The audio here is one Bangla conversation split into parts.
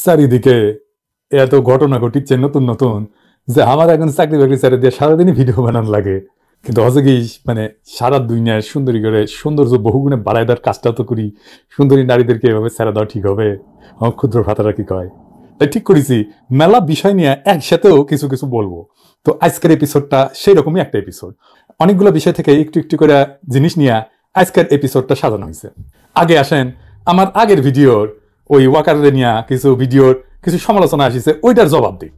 চারিদিকে এত ঘটনা ঘটিচ্ছে নতুন নতুন যে আমার এখন চাকরি বাকরি ছেড়ে দিয়ে সারাদিনই ভিডিও বানানো লাগে। কিন্তু হচ্ছে কি মানে সারা দুনিয়ায় সুন্দরী করে সৌন্দর্য বহুগুণে বাড়ায় দেওয়ার কাজটা তো করি। সুন্দরী নারীদেরকে এভাবে ছেড়ে দেওয়া ঠিক হবে? আমার ক্ষুদ্র ভাতারা কি কয়, তাই ঠিক করেছি মেলা বিষয় নিয়ে একসাথেও কিছু কিছু বলবো। তো আজকের এপিসোডটা সেই রকমই একটা এপিসোড, অনেকগুলো বিষয় থেকে একটু একটু করে জিনিস নিয়ে আজকের এপিসোডটা সাজানো হয়েছে। আগে আসেন আমার আগের ভিডিওর ওই ওয়াকারে নিয়ে কিছু ভিডিওর কিছু সমালোচনা আসিছে, ওইটার জবাব দিই।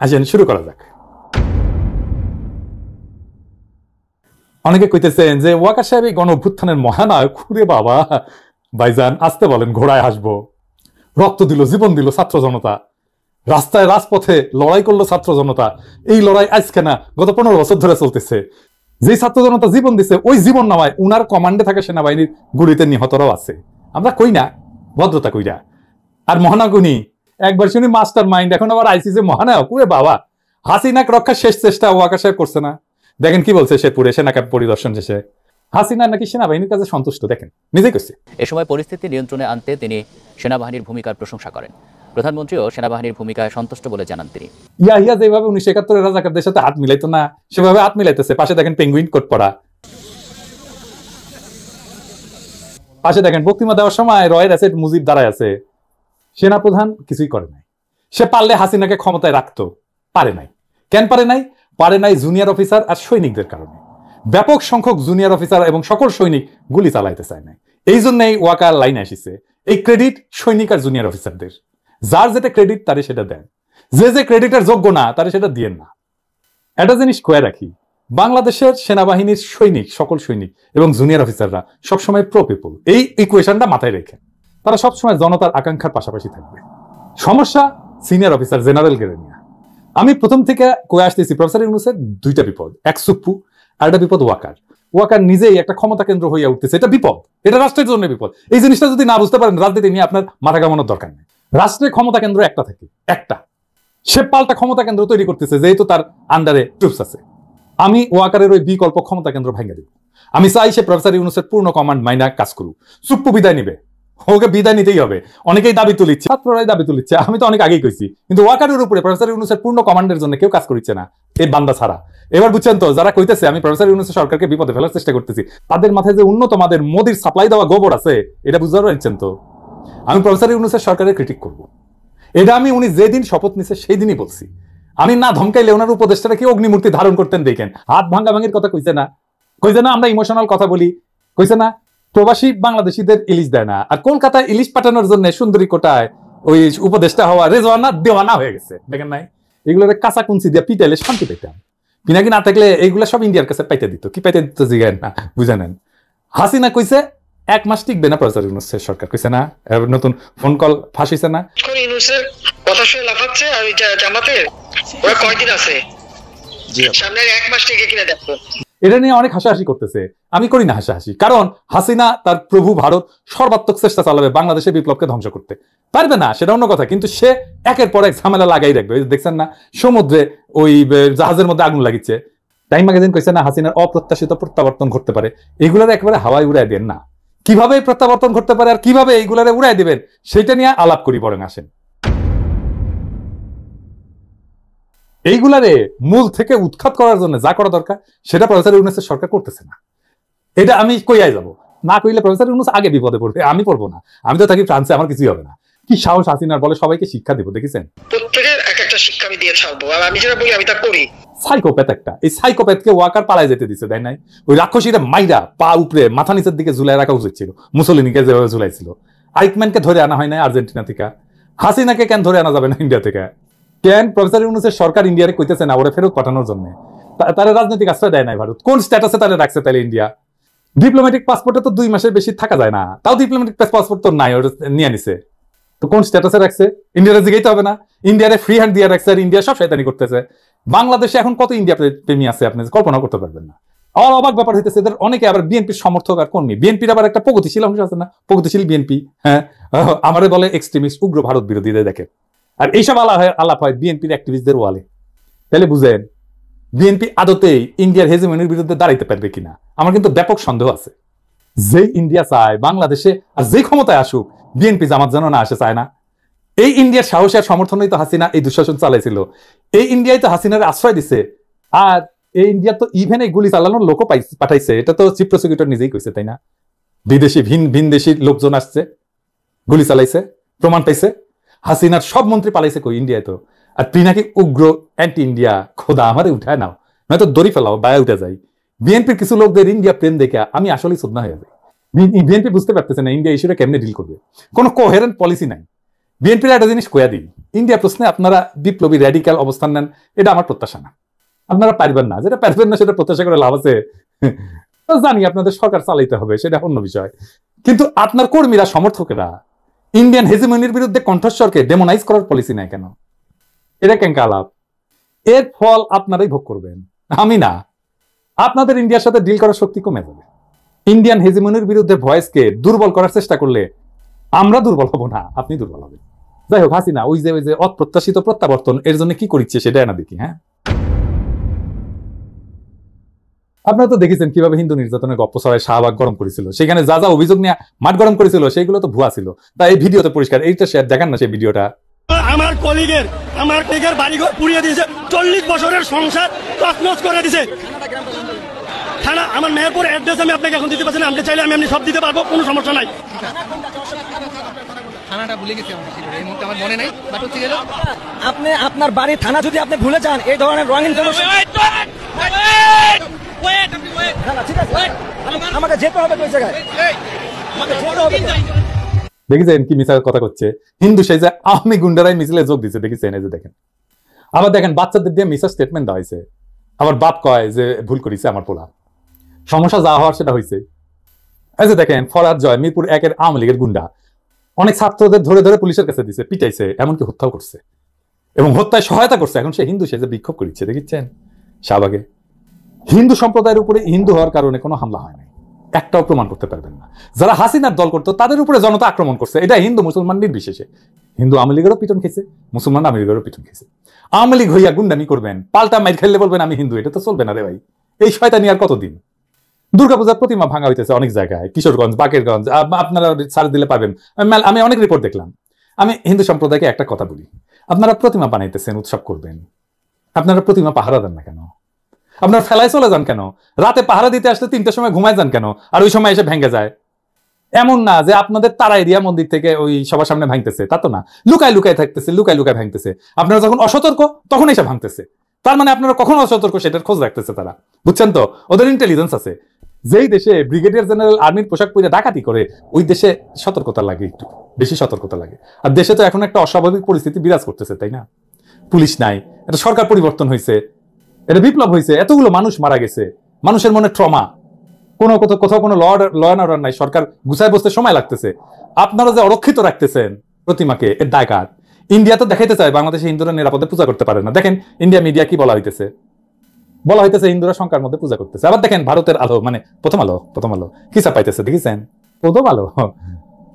আসেন শুরু করা যাক। অনেকে কইতেছেন যে ওয়াকার সাহেব এই গণ অভ্যুত্থানের মহানায়ক। খুঁড়ে বাবা ভাইজান আসতে বলেন, ঘোড়ায় হাসবো। রক্ত দিল, জীবন দিল ছাত্র জনতা, রাস্তায় রাজপথে লড়াই করলো ছাত্র জনতা। এই লড়াই আজকে না, গত 15 বছর ধরে চলতেছে। যে ছাত্র জনতা জীবন দিছে ওই জীবন নামায় উনার কমান্ডে থাকা সেনাবাহিনীর গুলিতে নিহতরাও আছে। আমরা কই না ভদ্রতা কইরা। আর মহানায়ক উনি, একবার শুনি মাস্টার মাইন্ড, এখন আবার আইসিসি মহানায়ক। ওরে বাবা, হাসিনাক রক্ষার শেষ চেষ্টা ওয়াকার সাহেব করছে না? দেখেন কি বলছে শেরপুরে সেনা ক্যাম্প পরিদর্শন শেষে। হাসিনা নাকি সেনাবাহিনীর কাছে সন্তুষ্ট, দেখেন নিজেই করছে। এ সময় পরিস্থিতি নিয়ন্ত্রণে আনতে তিনি সেনাবাহিনীর ভূমিকার প্রশংসা করেন। প্রধানমন্ত্রীও সেনাবাহিনীর ভূমিকায় সন্তুষ্ট বলে জানান তিনি। ইয়া যেভাবে 1971 রাজাকারদের সাথে হাত মিলাইতো না, সেভাবে হাত মিলাইতেছে। পাশে দেখেন পেঙ্গুইন কোট পরা, পাশে দেখেন বক্তৃতা দেওয়ার সময় রয়ের অ্যাসেট মুজিব দাঁড়ায় আছে। সেনাপ্রধান কিছুই করে নাই। সে পারলে হাসিনাকে ক্ষমতায় রাখতো, পারে নাই। কেন পারে নাই? পারে নাই জুনিয়র অফিসার আর সৈনিকদের কারণে। ব্যাপক সংখ্যক জুনিয়র অফিসার এবং সকল সৈনিক গুলি চালাইতে চায় নাই। এই জন্যই ওয়াকার লাইনে আসিছে। এই ক্রেডিট সৈনিক আর জুনিয়র অফিসারদের। যার যেটা ক্রেডিট তারে সেটা দেন, যে ক্রেডিটের যোগ্য না তারে সেটা দিয়েন না। একটা জিনিস কয়ে রাখি, বাংলাদেশের সেনাবাহিনীর সৈনিক, সকল সৈনিক এবং জুনিয়র অফিসাররা সবসময় প্রো পিপল। এই ইকুয়েশনটা মাথায় রেখে তারা সবসময় জনতার আকাঙ্ক্ষার পাশাপাশি থাকবে। সমস্যা সিনিয়র অফিসার জেনারেল গ্রেডে নিয়ে। আমি প্রথম থেকে কয়ে আসতেছি প্রফেসর ইউনূসের দুইটা বিপদ, এক সুপ্পু আর একটা বিপদ ওয়াকার। ওয়াকার নিজেই একটা ক্ষমতা কেন্দ্র হইয়া উঠতেছে, এটা বিপদ, এটা রাষ্ট্রের জন্য বিপদ। এই জিনিসটা যদি না বুঝতে পারেন রাজনীতি নিয়ে আপনার মাথা কামানোর দরকার নেই। রাষ্ট্রের ক্ষমতা কেন্দ্র একটা থাকে, একটা। সে পাল্টা ক্ষমতা কেন্দ্র তৈরি করতেছে যেহেতু তার আন্ডারে ট্রুপস আছে। আমি ওয়াকারের ওই বিকল্প ক্ষমতা কেন্দ্র ভেঙে দিব। আমি চাই সে প্রফেসর ইউনূসের পূর্ণ কমান্ড মাইনা কাজ করুক। সুপ্পু বিদায় নিবে, ওকে বিদায় নিতেই হবে। অনেকেই দাবি তুলিচ্ছে, ছাত্ররাই দাবি তুলিচ্ছে, আমি তো অনেক আগেই কইছি। কিন্তু ওয়াকারের উপরে প্রফেসর ইউনূসের পূর্ণ কমান্ডের জন্য কেউ কাজ করছে না, এই বান্দা ছাড়া। এবার বুঝছেন তো, যারা কইতেছে আমি প্রফেসর ইউনূসের সরকারকে বিপদে ফেলার চেষ্টা করতেছি, তাদের মাথায় যে উন্নত মাদের মোদির সাপ্লাই দেওয়া গোবর আছে, এটা বুঝতে পারছেন তো? আমি প্রফেসর ইউনূসের সরকারের ক্রিটিক করব। এটা আমি উনি যেদিন শপথ নিছে সেই দিনই বলছি। আমি না ধমকাইলে ওনার উপদেষ্টারা কি অগ্নিমূর্তি ধারণ করতেন দেখেন। হাত ভাঙ্গা ভাঙির কথা কইছে না, কইছে না আমরা ইমোশনাল কথা বলি, কইছে না প্রবাসী বাংলাদেশিদের ইলিশ দেয় না। আর কলকাতায় ইলিশ পাঠানোর জন্য সুন্দরী কোটায় ওই উপদেষ্টা হওয়া রেজওয়ানা দেওয়ানা হয়ে গেছে, দেখেন নাই? এগুলোর কাঁচা কুঞ্চি দিয়ে পিটাইলে শান্তি পেতাম। পিনাকি না থাকলে এইগুলা সব ইন্ডিয়ার কাছে পাইতে দিত। কি পাইতে দিত জিগায় না, বুঝে নেন। হাসিনা কইছে 1 মাস টিকবে না প্রফেসর ইউনূসের সরকার, কইছে না? নতুন ফোন কল ফাঁস হইছে না? ইউনূসের কথা শুনে লাফাচ্ছে আর জামাতে ওরা কয়দিন আছে, সামনে 1 মাস থেকে কিনা দেখো। এটা নিয়ে অনেক হাসাহাসি করতেছে, আমি করি না হাসাহাসি। কারণ হাসিনা তার প্রভু ভারত সর্বাত্মক চেষ্টা চালাবে বাংলাদেশের বিপ্লবকে ধ্বংস করতে। পারবে না সেটা অন্য কথা, কিন্তু সে একের পর এক ঝামেলা লাগাই রাখবে। দেখছেন না সমুদ্রে ওই জাহাজের মধ্যে আগুন লাগিচ্ছে। টাইম ম্যাগাজিন কইছে না হাসিনার অপ্রত্যাশিত প্রত্যাবর্তন ঘটতে পারে। এগুলার একেবারে হাওয়ায় উড়াই দেন না। কিভাবে প্রত্যাবর্তন ঘটতে পারে আর কিভাবে এইগুলারে উড়াই দিবেন সেটা নিয়ে আলাপ করি বরং। আসেন এইগুলারে মূল থেকে উৎখাত করার জন্য যা করা দরকার সেটা প্রফেসর ইউনূসের সরকার করতেছে না। এটা আমি কইয়াই যাব, না কইলে প্রফেসর ইউনূস আগে বিপদে পড়বে। আমি পড়বো না, আমি তো থাকি ফ্রান্সে, আমার কিছুই হবে না। কি সাহস হাসিনার, বলে সবাইকে শিক্ষা দিব। দেখেছেন প্রত্যেকের এক একটা শিক্ষা আমি দিয়ে ছাড়বো, আর আমি যেটা বলি আমি তা করি। সাইকোপ্যাথ একটা, এই সাইকোপ্যাথকে ওয়াকার পালায় যেতে দিছে, তাই নাই? ওই রাক্ষসীরা মাইরা পা উপরে মাথা নিচের দিকে ঝুলাই রাখা উচিত ছিল, মুসলিনীকে যেভাবে ঝুলাইছিল। আইকম্যানকে ধরে আনা হয় না আর্জেন্টিনা থেকে, হাসিনাকে কেন ধরে আনা যাবে না ইন্ডিয়া থেকে? কেন প্রফেসর ইউনূসের সরকার ইন্ডিয়ারে কইতেছে না ওরা ফেরত পাঠানোর জন্য? তারা রাজনৈতিক আশ্রয় দেয় নাই ভারত। কোন স্ট্যাটাসে তারা রাখছে তাহলে ইন্ডিয়া? ডিপ্লোম্যাটিক পাসপোর্টে তো 2 মাসের বেশি থাকা যায় না, তাও ডিপ্লোম্যাটিক পাসপোর্ট তো নাই, ওটা নিয়ে নিছে। তো কোন স্ট্যাটাসে রাখছে? ইন্ডিয়ারে জিগাইতে হবে না? ইন্ডিয়ারে ফ্রি হ্যান্ড দিয়ে রাখছে আর ইন্ডিয়া সব শয়তানি করতেছে। বাংলাদেশে এখন কত ইন্ডিয়া প্রেমী আছে আপনি কল্পনা করতে পারবেন না। আমার অবাক ব্যাপার হইতেছে, এদের অনেকে আবার বিএনপির সমর্থক আর কর্মী। বিএনপির আবার একটা প্রগতিশীল অংশ আছে না, প্রগতিশীল বিএনপি। হ্যাঁ, আমারে বলে এক্সট্রিমিস্ট, উগ্র ভারত বিরোধীদের। দেখে আর এইসব আলাপ হয় বিএনপির অ্যাক্টিভিস্টদের ওয়ালে। তাহলে বুঝেন বিএনপি আদতেই ইন্ডিয়ার হেজেমনির বিরুদ্ধে দাঁড়াইতে পারবে কিনা আমার কিন্তু ব্যাপক সন্দেহ আছে। যে ইন্ডিয়া চায় বাংলাদেশে আর যে ক্ষমতায় আসুক বিএনপি জামাত যেন না আসে চায় না। এই ইন্ডিয়ার সাহস আর সমর্থনেই তো হাসিনা এই দুঃশাসন চালাইছিল। এই ইন্ডিয়ায় তো হাসিনার আশ্রয় দিছে। আর এই ইন্ডিয়া তো ইভেন এই গুলি চালানোর লোকও পাঠাইছে, এটা তো চিফ প্রসিকিউটর নিজেই কইছে, তাই না? বিদেশি ভিন দেশি লোকজন আসছে, গুলি চালাইছে, প্রমাণ পাইছে। হাসিনার সব মন্ত্রী পালাইছে কই? ইন্ডিয়ায় তো। আর পিনাকি উগ্র অ্যান্টি ইন্ডিয়া, খোদা আমারে উঠায় নাও, নয়তো দড়ি ফেলাও, বায়া উঠে যাই। বিএনপির কিছু লোকদের ইন্ডিয়া প্রেম দেখে আমি আসলেই শ্রদ্ধা হয়ে যাই। বিএনপি বুঝতে পারতেছে না ইন্ডিয়া ইস্যুটা কেমনে ডিল করবে, কোনো কোহেরেন্ট পলিসি নাই। বিএনপির একটা জিনিস কয়া দিই, ইন্ডিয়া প্রশ্নে আপনারা বিপ্লবী র্যাডিক্যাল অবস্থান নেন, এটা আমার প্রত্যাশা না। আপনারা পারবেন না, যেটা পারবেন না সেটা প্রত্যাশা করে লাভ আছে? জানি আপনাদের সরকার চালাইতে হবে, সেটা অন্য বিষয়। কিন্তু আপনার কর্মীরা, সমর্থকেরা ইন্ডিয়ান হেজিমনির বিরুদ্ধে কণ্ঠস্বরকে ডেমোনাইজ করার পলিসি নাই কেন? এটা কেন আলাপ? এর ফল আপনারাই ভোগ করবেন, আমি না। আপনাদের ইন্ডিয়ার সাথে ডিল করার শক্তি কমে যাবে। ইন্ডিয়ান হেজিমনির বিরুদ্ধে ভয়েসকে দুর্বল করার চেষ্টা করলে আমরা দুর্বল হব না, আপনি দুর্বল হবেন। যাই হোক, হাসিনা ওই যে অপ্রত্যাশিত প্রত্যাবর্তন, এর জন্য কি করছে সেটা না দেখি। হ্যাঁ, আপনারা তো দেখেছেন কিভাবে হিন্দু নির্যাতনের গপ্প ছড়ায় শাহবাগ গরম করেছিল, সেখানে যা যা অভিযোগ নিয়ে মাঠ গরম করেছিল সেগুলো তো ভুয়া ছিল। তাই এই ভিডিওতে পরিষ্কার, এইটা শেয়ার দেখান না সেই ভিডিওটা। আমার কলিগের বাড়িঘর পুড়িয়ে দিয়েছে, 40 বছরের সংসার তছনছ করে দিয়েছে। থানা আমার মেহেরপুর অ্যাড্রেস আমি আপনাকে এখন দিতে পারছি না, আপনি চাইলে আমি সব দিতে পারবো, কোনো সমস্যা নাই। থানাটা ভুলে গেছি এই মুহূর্তে আমার মনে নেই, বাট হচ্ছে গেল আপনি আপনার বাড়ির থানা যদি আপনি ভুলে যান, এই ধরনের রং ইনফরমেশন আমাকে যেতে হবে ওই জায়গায়, আমাকে যেতে হবে। দেখেছেন কি মিছা কথা করছে? হিন্দু সেই যে আওয়ামী গুন্ডারাই মিছিলে যোগ দিচ্ছে, দেখেছেন? এই যে দেখেন, আবার দেখেন বাচ্চাদের দিয়ে মিছা স্টেটমেন্ট দেওয়া হয়েছে। আবার বাপ কয় যে ভুল করেছে আমার পোলা, সমস্যা যা হওয়ার সেটা হয়েছে। এই যে দেখেন ফরাদ জয়, মিরপুর 1-এর আওয়ামী লীগের গুন্ডা, অনেক ছাত্রদের ধরে ধরে পুলিশের কাছে দিছে, পিটাইছে, এমনকি হত্যাও করছে এবং হত্যায় সহায়তা করছে। এখন সে হিন্দু, সে যে বিক্ষোভ করেছে, দেখেছেন? শাহবাগে হিন্দু সম্প্রদায়ের উপরে হিন্দু হওয়ার কারণে কোনো হামলা হয় নাই, একটাও প্রমাণ করতে পারবেন না। যারা হাসিনার দল করতো তাদের উপরে জনতা আক্রমণ করছে, এটা হিন্দু মুসলমান নির্বিশেষে। হিন্দু আওয়ামী লীগেরও পিটন খেয়েছে, মুসলমান আওয়ামী লীগেরও পিটন খেয়েছে। আওয়ামী লীগ হইয়া গুন্ডামি করবেন, পাল্টা মাইর খেললে বলবেন আমি হিন্দু, এটা তো চলবে না রে ভাই। এই শয়তানি আর কতদিন? দুর্গাপূজার প্রতিমা ভাঙা হইতেছে অনেক জায়গায়, কিশোরগঞ্জ, বাকেরগঞ্জ, আপনারা সার্চ দিলে পাবেন। আমি অনেক রিপোর্ট দেখলাম। আমি হিন্দু সম্প্রদায়কে একটা কথা বলি, আপনারা প্রতিমা বানাইতেছেন, উৎসব করবেন, আপনারা প্রতিমা পাহারা দেন না কেন? আপনার ফেলায় চলে যান কেন? রাতে পাহারা দিতে আসলে 3টার সময় ঘুমায় যান কেন? আর ওই সময় এসে ভেঙে যায়। এমন না যে আপনাদের তারা এরিয়া মন্দির থেকে ওই সবার সামনে ভাঙতেছে, তা তো না। লুকায় লুকায় থাকতেছে, লুকায় লুকায় ভাঙতেছে। আপনারা যখন অসতর্ক তখন এসে ভাঙতেছে। তার মানে আপনারা কখন অসতর্ক সেটার খোঁজ রাখতেছে তারা, বুঝছেন তো? ওদের ইন্টেলিজেন্স আছে। যেই দেশে ব্রিগেডিয়ার জেনারেল আর্মির পোশাক পরে ডাকাতি করে, ওই দেশে সতর্কতা লাগে, একটু বেশি সতর্কতা লাগে। আর দেশে তো এখন একটা অস্বাভাবিক পরিস্থিতি বিরাজ করতেছে, তাই না? পুলিশ নাই, এটা সরকার পরিবর্তন হয়েছে, এটা বিপ্লব হয়েছে, এতগুলো মানুষ মারা গেছে, মানুষের মনে ট্রমা, কোথাও কোনো ল অ্যান্ড অর্ডার নাই, সরকার গুছায় বসতে সময় লাগতেছে। আপনারা যে অরক্ষিত রাখতেছেন প্রতিমাকে, এর দায় কার? ইন্ডিয়া তো দেখাইতে চায় বাংলাদেশে হিন্দুরা নিরাপদে পূজা করতে পারে না। দেখেন ইন্ডিয়া মিডিয়া কি বলা হইতেছে হিন্দুরা শঙ্কার মধ্যে পূজা করতেছে। আবার দেখেন ভারতের আলো, মানে প্রথম আলো কি চাপাইতেছে, দেখেছেন? প্রথম আলো।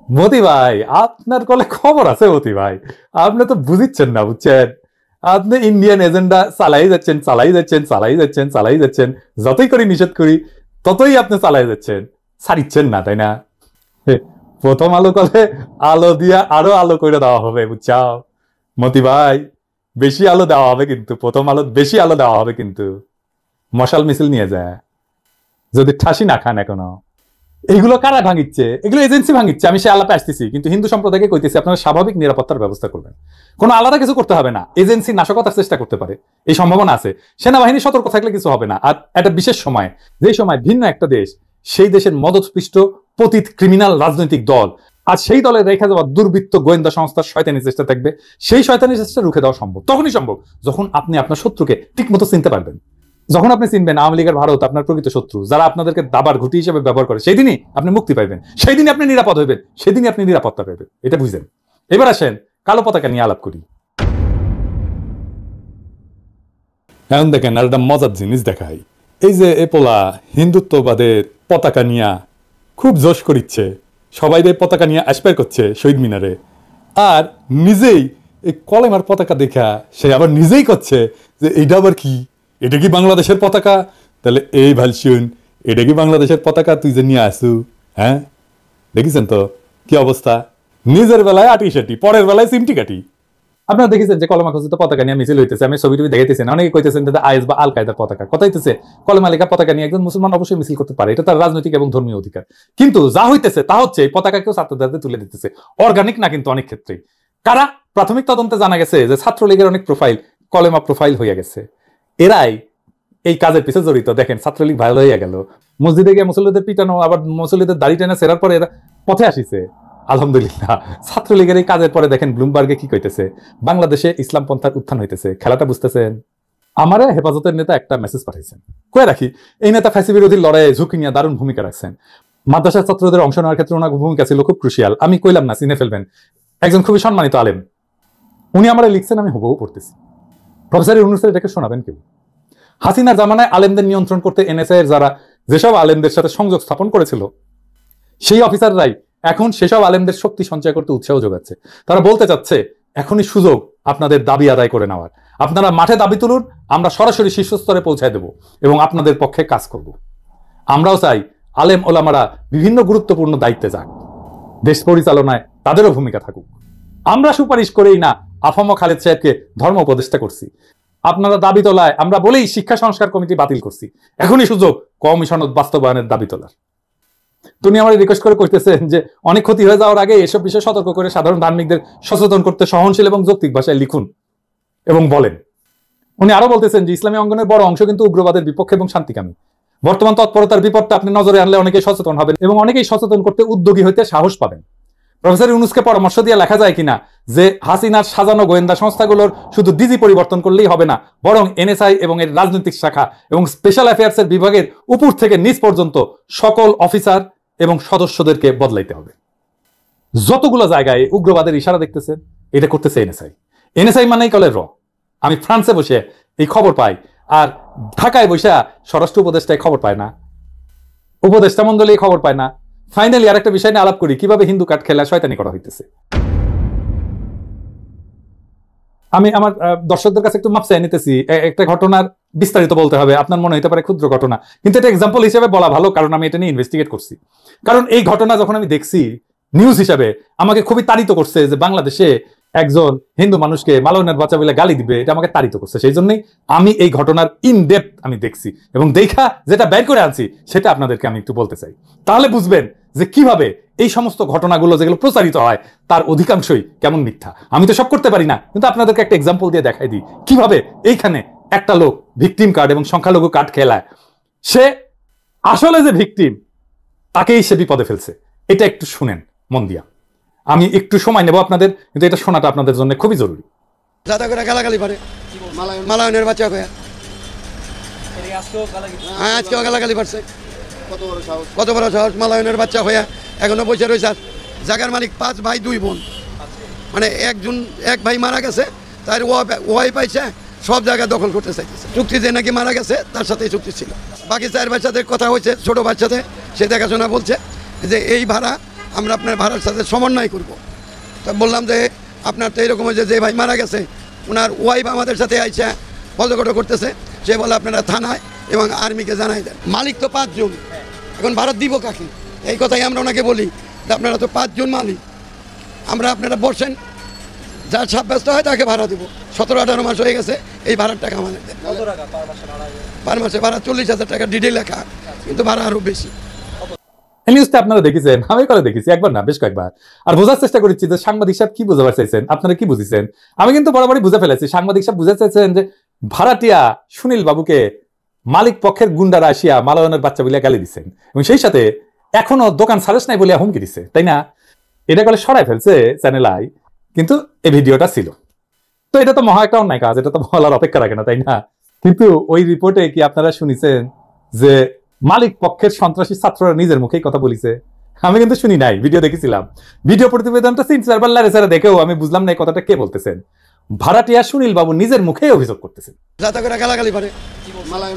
মোদি ভাই আপনার কলে খবর আছে, মোদি ভাই আপনি তো বুঝিচ্ছেন না, বুঝছেন? আপনি ইন্ডিয়ান এজেন্ডা চালাই যাচ্ছেন, যতই করি নিষেধ করি ততই আপনি চালাই যাচ্ছেন, ছাড়িচ্ছেন না, তাই না? প্রথম আলো কলে আলো দিয়া আরো আলো করে দেওয়া হবে, বুঝছাও মতি ভাই? বেশি আলো দেওয়া হবে কিন্তু, প্রথম আলো বেশি আলো দেওয়া হবে কিন্তু। মশাল মিছিল নিয়ে যায়, যদি ঠাসি না খান এখনো। এইগুলো কারা ভাঙিচ্ছে? এগুলো এজেন্সি ভাঙিচ্ছে। আমি সে আলাপে আসতেছি, কিন্তু হিন্দু সম্প্রদায়কে কইতেছি আপনারা স্বাভাবিক নিরাপত্তার ব্যবস্থা করবেন, কোনো আলাদা কিছু করতে হবে না। এজেন্সি নাশকতার চেষ্টা করতে পারে, এই সম্ভাবনা আছে। সেনাবাহিনী সতর্ক থাকলে কিছু হবে না। আর একটা বিশেষ সময়, যে সময় ভিন্ন একটা দেশ, সেই দেশের মদতপৃষ্ট পতিত ক্রিমিনাল রাজনৈতিক দল, আর সেই দলের রেখা যাওয়া দুর্বৃত্ত গোয়েন্দা সংস্থার শয়তানি চেষ্টা থাকবে, সেই শয়তানি চেষ্টা রুখে দেওয়া সম্ভব তখনই সম্ভব যখন আপনি আপনার শত্রুকে ঠিক মতো চিনতে পারবেন। যখন আপনি চিনবেন আওয়ামী লীগের ভারত আপনার প্রকৃত শত্রু, যারা আপনাদেরকে দাবার ঘুঁটি হিসেবে ব্যবহার করে, সেই দিনই আপনি মুক্তি পাইবেন, সেই দিনই আপনি নিরাপদ হইবেন, সেদিনই আপনি নিরাপত্তা পাইবেন। এটা বুঝলেন? এবার আসেন কালো পতাকা নিয়ে আলাপ করি। এখন দেখেন আর একটা মজার জিনিস দেখাই। এই যে এপোলা হিন্দুত্ববাদের পতাকা নিয়ে খুব জোশ করিচ্ছে, সবাই পতাকা নিয়ে অ্যাসপায়ার করছে শহীদ মিনারে, আর নিজেই এই কলেমার পতাকা দেখা সে আবার নিজেই করছে যে এইটা আবার কি, এটা কি বাংলাদেশের পতাকা? তাহলে এই ভালসুন, এটা কি বাংলাদেশের পতাকা তুই যে নিয়ে আসু? হ্যাঁ, দেখেছেন তো কি অবস্থা? নিজের বেলায় আটি সেটি, পরের বেলায় সিমটি কাটি। আপনারা দেখেছেন যে কলমা খচিত পতাকা নিয়ে মিছিল হইতেছে, আমি ছবি টবি দেখাইতেছেন, অনেকে কইতেছেন যে আইএস বা আল কায়দার পতাকা। কথা হইতেছে কলমা লেখা পতাকা নিয়ে একজন মুসলমান অবশ্যই মিছিল করতে পারে, এটা তার রাজনৈতিক এবং ধর্মীয় অধিকার। কিন্তু যা হইতেছে তা হচ্ছে এই পতাকাকেও ছাত্রদের হাতে তুলে দিতেছে, অর্গানিক না কিন্তু অনেক ক্ষেত্রেই। কারা? প্রাথমিক তদন্তে জানা গেছে যে ছাত্রলীগের অনেক প্রোফাইল কলেমা প্রোফাইল হয়ে গেছে, এরাই এই কাজের পিছনে জড়িত। দেখেন ছাত্রলীগ ভাইরাল হয়ে গেল, মসজিদে গিয়ে মুসল্লিদের পিটানো, আবার মুসল্লিদের দাড়ি টেনে সেরার পরে এরা পথে আসিছে। আলহামদুলিল্লাহ ছাত্রলীগের এই কাজের পরে দেখেন ব্লুমবার্গে কি কইতেছে, বাংলাদেশে ইসলাম পন্থার উত্থান হইতেছে। খেলাটা বুঝতেছেন? আমারে হেফাজতের নেতা একটা মেসেজ পাঠাইছেন, কয়ে রাখি এই নেতা ফ্যাসি বিরোধী লড়াইয়ে ঝুঁকি নিয়ে দারুণ ভূমিকা রাখছেন। মাদ্রাসার ছাত্রদের অংশ নেওয়ার ক্ষেত্রে ওনার ভূমিকা ছিল খুব ক্রুশিয়াল। আমি কইলাম না, চিনে ফেলবেন, একজন খুবই সম্মানিত আলেম। উনি আমারে লিখছেন, আমি হুবহু পড়তেছি। প্রফেসর ইউনূসের এটাকে শোনাবেন কেউ? হাসিনার জামানায় আলেমদের নিয়ন্ত্রণ করতে এনএসআই এর যারা যেসব আলেমদের সাথে সংযোগ স্থাপন করেছিল, সেই অফিসাররাই এখন সেসব আলেমদের শক্তি সঞ্চয় করতে উৎসাহ যোগাচ্ছে। তারা বলতে চাচ্ছে এখনই সুযোগ আপনাদের দাবি আদায় করে নেওয়ার, আপনারা মাঠে দাবি তুলুন, আমরা সরাসরি শীর্ষস্তরে পৌঁছায় দেব এবং আপনাদের পক্ষে কাজ করব। আমরাও চাই আলেম ওলামারা বিভিন্ন গুরুত্বপূর্ণ দায়িত্বে যাক, দেশ পরিচালনায় তাদেরও ভূমিকা থাকুক। আমরা সুপারিশ করেই না আফম খালেদ সাহেবকে ধর্ম উপদেষ্টা করছি, আপনারা দাবি তোলায় আমরা বলেই শিক্ষা সংস্কার কমিটি বাতিল করছি। এখনই সুযোগ কমিশন বাস্তবায়নের দাবি তোলার। তুমি আমার রিকোয়েস্ট করে কইতেছেন যে অনেক ক্ষতি হয়ে যাওয়ার আগে এসব বিষয়ে সতর্ক করে সাধারণ ধার্মিকদের সচেতন করতে সহনশীল এবং যৌক্তিক ভাষায় লিখুন এবং বলেন। উনি আরো বলতেছেন যে ইসলামী অঙ্গনের বড় অংশ কিন্তু উগ্রবাদের বিপক্ষে এবং শান্তিকামী। বর্তমান তৎপরতার বিপদটা আপনি নজরে আনলে অনেকেই সচেতন হবেন এবং অনেকেই সচেতন করতে উদ্যোগী হইতে সাহস পাবেন। প্রফেসর ইউনূসকে পরামর্শ দিয়ে লেখা যায় কিনা যে হাসিনার সাজানো গোয়েন্দা সংস্থাগুলোর শুধু ডিজি পরিবর্তন করলেই হবে না, বরং এনএসআই এবং এর রাজনৈতিক শাখা এবং স্পেশাল অ্যাফেয়ার্সের বিভাগের উপর থেকে নিচ পর্যন্ত সকল অফিসার এবং সদস্যদেরকে বদলাইতে হবে। যতগুলো জায়গায় উগ্রবাদের ইশারা দেখতেছেন, এটা করতেছে এনএসআই। এনএসআই মানেই কলে র। আমি ফ্রান্সে বসে এই খবর পাই, আর ঢাকায় বসে স্বরাষ্ট্র উপদেষ্টায় খবর পায় না, উপদেষ্টা মন্ডলী খবর পায় না। ফাইনালি আর একটা বিষয় নিয়ে আলাপ করি, কিভাবে হিন্দু কার্ড খেলা শয়তানি করা হইতেছে। আমি আমার দর্শকদের কাছে একটু মাপ চাই নিতেছি, একটা ঘটনার বিস্তারিত বলতে হবে, আপনার মনে হতে পারে ক্ষুদ্র ঘটনা, কিন্তু এটা এক্সাম্পল হিসেবে বলা ভালো, কারণ আমি এটা নিয়ে ইনভেস্টিগেট করছি। কারণ এই ঘটনা যখন আমি দেখছি নিউজ হিসাবে, আমাকে খুবই তাড়িত করছে যে বাংলাদেশে একজন হিন্দু মানুষকে মালাউনের বাচ্চা বলে গালি দিবে, এটা আমাকে তাড়িত করছে। সেই জন্যই আমি এই ঘটনার ইন ডেপথ আমি দেখছি এবং দেখা যেটা বের করে আনছি সেটা আপনাদেরকে আমি একটু বলতে চাই। তাহলে বুঝবেন যে কিভাবে এই সমস্ত ঘটনাগুলো যেগুলো প্রচারিত হয় তার অধিকাংশই কেমন মিথ্যা। আমি তো সব করতে পারি না, কিন্তু আপনাদেরকে একটা এক্সাম্পল দিয়ে দেখাই দিই কিভাবে এইখানে একটা লোক ভিকটিম কার্ড এবং সংখ্যালঘু কার্ড খেলায়, সে আসলে যে ভিকটিম তাকেই সে বিপদে ফেলছে। এটা একটু শুনেন মন দিয়া। আমি একটু সময় নেব আপনাদের, কিন্তু এটা শোনাটা আপনাদের জন্য খুবই জরুরি। দাদা করে গালাগালি পারে মালায়নের বাচ্চা হয়ে, আজকেও গালাগালি পারছে। কত বড় সাহস! মালায়নের বাচ্চা হয়ে এখনো বসে রয়েছে। জায়গার মালিক 5 ভাই 2 বোন, মানে এক ভাই মারা গেছে, তার ওয়াই পাইছে, সব জায়গা দখল করতে চাইতেছে। চুক্তি যে নাকি মারা গেছে তার সাথে চুক্তি ছিল। বাকি 4 বাচ্চাদের কথা হয়েছে, ছোট বাচ্চাদের সে দেখাশোনা বলছে যে এই ভাড়া আমরা আপনার ভাড়ার সাথে সমন্বয় করব। তা বললাম যে আপনার তো এরকম হয়েছে, যে ভাই মারা গেছে ওনার ওয়াইফ আমাদের সাথে আইসা পদকট করতেছে, সে বলে আপনারা থানায় এবং আর্মিকে জানাই দেন। মালিক তো 5 জন, এখন ভাড়া দিব কাকে? এই কথাই আমরা ওনাকে বলি যে আপনারা তো 5 জন মালিক, আমরা আপনারা বসেন, যার সাব্যস্ত হয় তাকে ভাড়া দিব। 17-18 মাস হয়ে গেছে, এই ভাড়ার টাকা আমাদের দেন। পার মাসে ভাড়া 40,000 টাকা ডিটেল লেখা, কিন্তু ভাড়া আরো বেশি। এই নিউজটা আপনারা দেখেছেন, আমি কলে দেখেছি, একবার না বেশ কয়েকবার, আর বোঝার চেষ্টা করেছি যে সাংবাদিক সাহেব কি বোঝাবার চাইছেন, আপনারা কি বুঝেছেন। আমি কিন্তু বরাবরই বুঝে ফেলেছি, সাংবাদিক সাহেব বুঝে চাইছেন যে ভাড়াটিয়া সুনীল বাবুকে মালিক পক্ষের গুন্ডারা আসিয়া মালায়নের বাচ্চা বলিয়া গালি দিচ্ছেন এবং সেই সাথে এখনো দোকান সারেস নাই বলিয়া হুমকি দিচ্ছে, তাই না? এটা কলে সরাই ফেলছে চ্যানেল আই, কিন্তু এই ভিডিওটা ছিল। তো এটা তো মহা একটা অন্যায় কাজ, এটা তো বলার অপেক্ষা রাখে না, তাই না? কিন্তু ওই রিপোর্টে কি আপনারা শুনেছেন যে মালিক পক্ষের সন্ত্রাসী ছাত্ররা নিজের মুখেই কথা বলিছে? আমি কিন্তু শুনি নাই, ভিডিও দেখেছিলাম। ভিডিও প্রতিবেদনটা দেখেও আমি বুঝলাম না এই কথাটা কে বলতেছেন। ভাড়াটিয়া সুনীল বাবু নিজের মুখেই অভিযোগ করতেছেন। যাতা করে গালাগালি পারে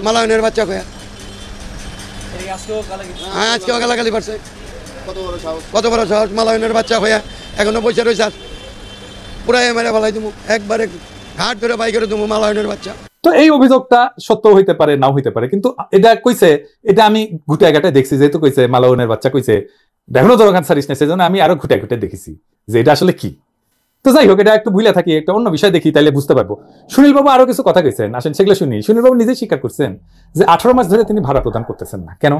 মালায়নের বাচ্চা হয়ে, আজকেও গালাগালি পারছে। কত বড় সাহস! মালায়নের বাচ্চা হয়ে এখনো বসে রয়েছে। পুরাই মেরে ফেলাই দেবো, একবারে ঘাট ধরে বাই করে দেবো মালায়নের বাচ্চা। তো এই অভিযোগটা সত্য হইতে পারে, নাও হইতে পারে, কিন্তু এটা কইছে, এটা আমি গুটায় গাটায় দেখছি, যেহেতু কইছে মালায়নের বাচ্চা কইছে এখনো দোকান ছাড়িস না, সেজন্য আমি আরো ঘুটে ঘুটে দেখেছি যে এটা আসলে কি। তো যাই হোক, এটা একটু ভুলে থাকি, একটা অন্য বিষয় দেখি, তাইলে বুঝতে পারবো। সুনীল বাবু আরো কিছু কথা কইছেন, আসেন সেগুলো শুনি। সুনীল বাবু নিজেই স্বীকার করছেন যে 18 মাস ধরে তিনি ভাড়া প্রদান করতেছেন না। কেন?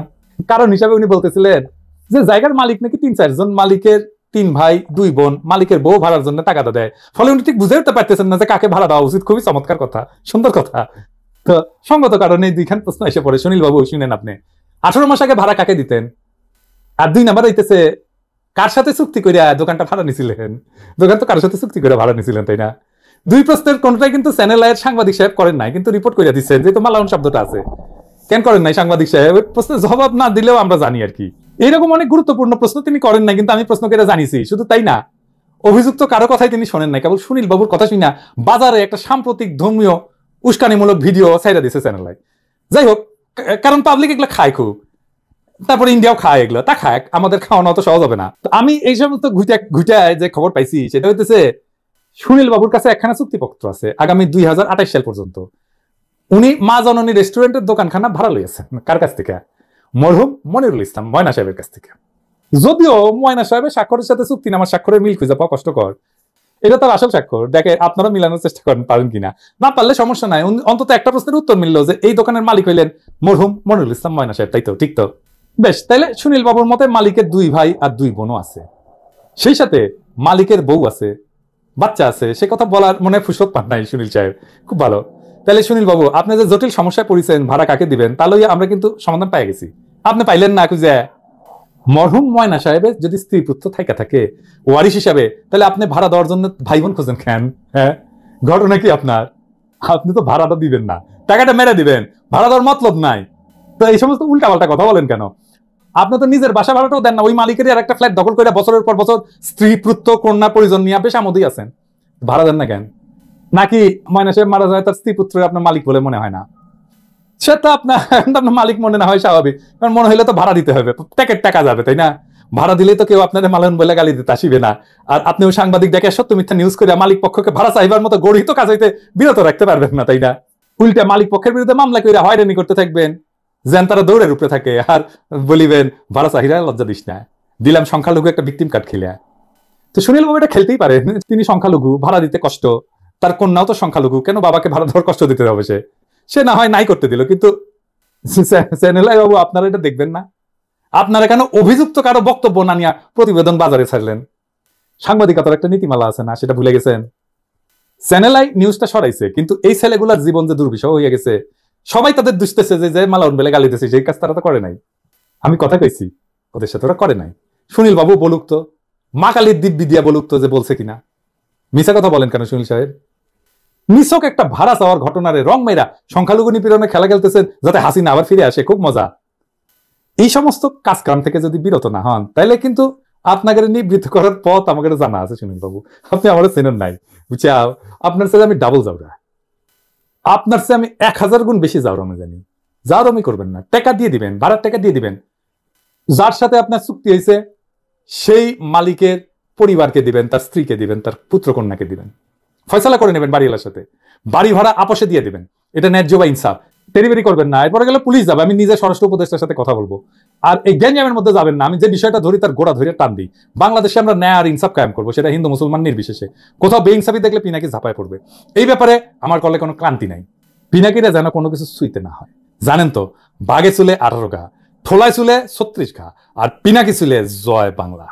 কারণ হিসাবে উনি বলতেছিলেন যে জায়গার মালিক নাকি 3-4 জন, মালিকের 3 ভাই 2 বোন, মালিকের বউ ভাড়ার জন্য টাকাটা দেয়, ফলে উনি ঠিক বুঝে উঠতে পারতেছেন না যে কাকে ভাড়া দেওয়া উচিত। খুবই চমৎকার কথা, সুন্দর কথা। তো সঙ্গত কারণে এই দুইখান প্রশ্ন এসে পড়ে। সুনীল বাবু শুনেন, আপনি 18 মাস আগে ভাড়া কাকে দিতেন? আর 2 নাম্বার হইতেছে, কার সাথে চুক্তি করে দোকানটা ভাড়া নিছিলেন? দোকান তো কারোর সাথে চুক্তি করে ভাড়া নিছিলেন, তাই না? 2 প্রশ্নের কোনটাই কিন্তু চ্যানেল আয়ের সাংবাদিক সাহেব করেন নাই, কিন্তু রিপোর্ট করে দিচ্ছেন যেহেতু মালাউন শব্দটা আছে। কেন করেন নাই সাংবাদিক সাহেব? প্রশ্নের জবাব না দিলেও আমরা জানি আর কি। এইরকম অনেক গুরুত্বপূর্ণ প্রশ্ন তিনি করেন নাই, কিন্তু আমি প্রশ্ন করে জানিছি। শুধু তাই না, অভিযুক্ত কারো কথাই তিনি শোনেন নাই, কেবল সুনীল বাবুর কথা শুনা বাজারে একটা সাম্প্রতিক ধর্মীয় উস্কানিমূলক ভিডিও ছাইড়া দিছে চ্যানেলে। যাই হোক, কারণ পাবলিক এগুলো খায় খুব, তারপরে ইন্ডিয়াও খায় এগুলো, তা খায়, আমাদের খাওয়ানো অত সহজ হবে না। তো আমি এই সমস্ত ঘুটায় যে খবর পাইছি সেটা হইতেছে সুনীল বাবুর কাছে একখানা চুক্তিপত্র আছে আগামী 2028 সাল পর্যন্ত। উনি মা জননী রেস্টুরেন্টের দোকানখানা ভাড়া লইয়াছেন। কার কাছ থেকে? মরহুম মনিরুল ইসলাম ময়না সাহেবের কাছ থেকে। যদিও ময়না সাহেবের স্বাক্ষরের সাথে চুক্তিনামার স্বাক্ষরের মিল খুঁজে পাওয়া কষ্টকর। এটা তার আসল স্বাক্ষর, দেখে আপনারা মিলানোর চেষ্টা করেন, পারেন কিনা। না পারলে সমস্যা নাই, অন্তত একটা প্রশ্নের উত্তর মিললো যে এই দোকানের মালিক হইলেন মরহুম মনিরুল ইসলাম ময়না সাহেব, তাই তো? ঠিক তো? বেশ, তাইলে সুনীল বাবুর মতে মালিকের 2 ভাই আর 2 বোনও আছে, সেই সাথে মালিকের বউ আছে, বাচ্চা আছে। সে কথা বলার মনে ফুসত পান নাই সুনীল সাহেব, খুব ভালো। তাহলে সুনীল বাবু, আপনি যে জটিল সমস্যায় পড়েছেন ভাড়া কাকে দিবেন, তা লইয়া আমরা কিন্তু সমাধান পাই গেছি। আপনি পাইলেন না খুঁজে? মরহুম ময়না সাহেবের যদি স্ত্রী পুত্র থাইকা থাকে ওয়ারিশ হিসাবে, তাহলে আপনি ভাড়া দেওয়ার জন্য ভাই বোন খোঁজেন কেন? হ্যাঁ, ঘটনা কি আপনার? আপনি তো ভাড়াটা দিবেন না, টাকাটা মেরে দিবেন, ভাড়া দেওয়ার মতলব নাই। তো এই সমস্ত উল্টাপাল্টা কথা বলেন কেন? আপনি তো নিজের বাসা ভাড়াটাও দেন না, ওই মালিকেরই আর একটা ফ্ল্যাট দখল করে বছরের পর বছর স্ত্রী পুত্র কন্যা পরিজন নিয়ে বেশ আমোদেই আছেন, ভাড়া দেন না কেন? নাকি ময়না সাহেব মারা যায়, তার স্ত্রী পুত্রের আপনার মালিক বলে মনে হয় না? সেটা আপনার মালিক মনে না হয় স্বাভাবিক, কারণ মনে হইলে তো ভাড়া দিতে হবে, প্যাকেট টাকা যাবে, তাই না? ভাড়া দিলেই তো কেউ আপনাদের মালায়ন বলে গালি দিতে আসিবে না। আর আপনিও সাংবাদিক দেখে সত্য মিথ্যা নিউজ করে মালিক পক্ষকে ভাড়া চাইবার মতো গড়িত কাজ হইতে বিরত রাখতে পারবেন না, তাই না? উল্টা মালিক পক্ষের বিরুদ্ধে মামলা করে হয়রানি করতে থাকবেন, যেন তারা দৌড়ের উপরে থাকে, আর বলিবেন ভাড়া চাহিদা লজ্জা দিস না, দিলাম সংখ্যালঘু একটা ভিকটিম কার্ড খেলে। তো সুনীল বাবু এটা খেলতেই পারেন, তিনি সংখ্যালঘু, ভাড়া দিতে কষ্ট, তার কন্যাও তো সংখ্যালঘু, কেন বাবাকে ভাড়া দেওয়ার কষ্ট দিতে হবে? সে না হয় নাই করতে দিল, কিন্তু চ্যানেলাই বাবু আপনারা এটা দেখবেন না? আপনারা কেন অভিযুক্ত কারো বক্তব্য না নিয়ে প্রতিবেদন বাজারে ছাড়লেন? সাংবাদিকতার একটা নীতিমালা আছে না, সেটা ভুলে গেছেন? চ্যানেলাই নিউজটা সরাইছে, কিন্তু এই ছেলেগুলার জীবন যে দুর্বিষহ হয়ে গেছে, সবাই তাদের দুষতেছে যে মালাউন বেলে গালি দিতেছে, সেই কাজ তারা তো করে নাই। আমি কথা কইছি, ওদের সাথে ওরা করে নাই। সুনীল বাবু বলুক তো, মা কালীর দিব্যি দিয়া বলুক তো যে বলছে কিনা। মিছা কথা বলেন কেন সুনীল সাহেব? নিছক একটা ভাড়া চাওয়ার ঘটনারে রং মেয়েরা সংখ্যালঘু নিপীড়নে খেলা খেলতেছেন যাতে হাসিনা আবার ফিরে আসে, খুব মজা। এই সমস্ত কাজকাম থেকে যদি বিরত না হন, তাহলে কিন্তু আপনাকে নিবৃত্ত করার পথ আমাকে জানা আছে সুনীল বাবু। আপনি আমার চেনেন নাই, বুঝাও? আপনার সাথে আমি ডাবল যাওরা, আপনার চেয়ে আমি 1000 গুণ বেশি যাওরা আমি জানি। যাওরামি করবেন না, টাকা দিয়ে দিবেন, ভাড়ার টাকা দিয়ে দিবেন। যার সাথে আপনার চুক্তি হয়েছে সেই মালিকের পরিবারকে দিবেন, তার স্ত্রীকে দিবেন, তার পুত্র কন্যাকে দিবেন, ফয়সালা করে নেবেন বাড়িওয়ালার সাথে, বাড়ি ভাড়া আপসে দিয়ে দিবেন। এটা ন্যায্য বা ইনসাফ, তেরিবেরি করবেন না। এরপরে গেলে পুলিশ যাবে, আমি নিজে স্বরাষ্ট্র উপদেষ্টার সাথে কথা বলবো। আর এই গ্যাঞ্জামের মধ্যে যাবেন না, আমি যে বিষয়টা ধরি তার গোড়া ধরে টান দিই। বাংলাদেশে আমরা ন্যায় আর ইনসাফ কায়েম করবো, সেটা হিন্দু মুসলমান নির্বিশেষে। কোথাও বেইনসাফি দেখলে পিনাকি ঝাঁপায় পড়বে। এই ব্যাপারে আমার কলে কোনো ক্লান্তি নাই। পিনাকিরা যেন কোনো কিছু ছুঁইতে না হয়। জানেন তো, বাঘে চুলে 18 ঘা, ঠোলায় চুলে 36 ঘা, আর পিনাকি চুলে জয় বাংলা।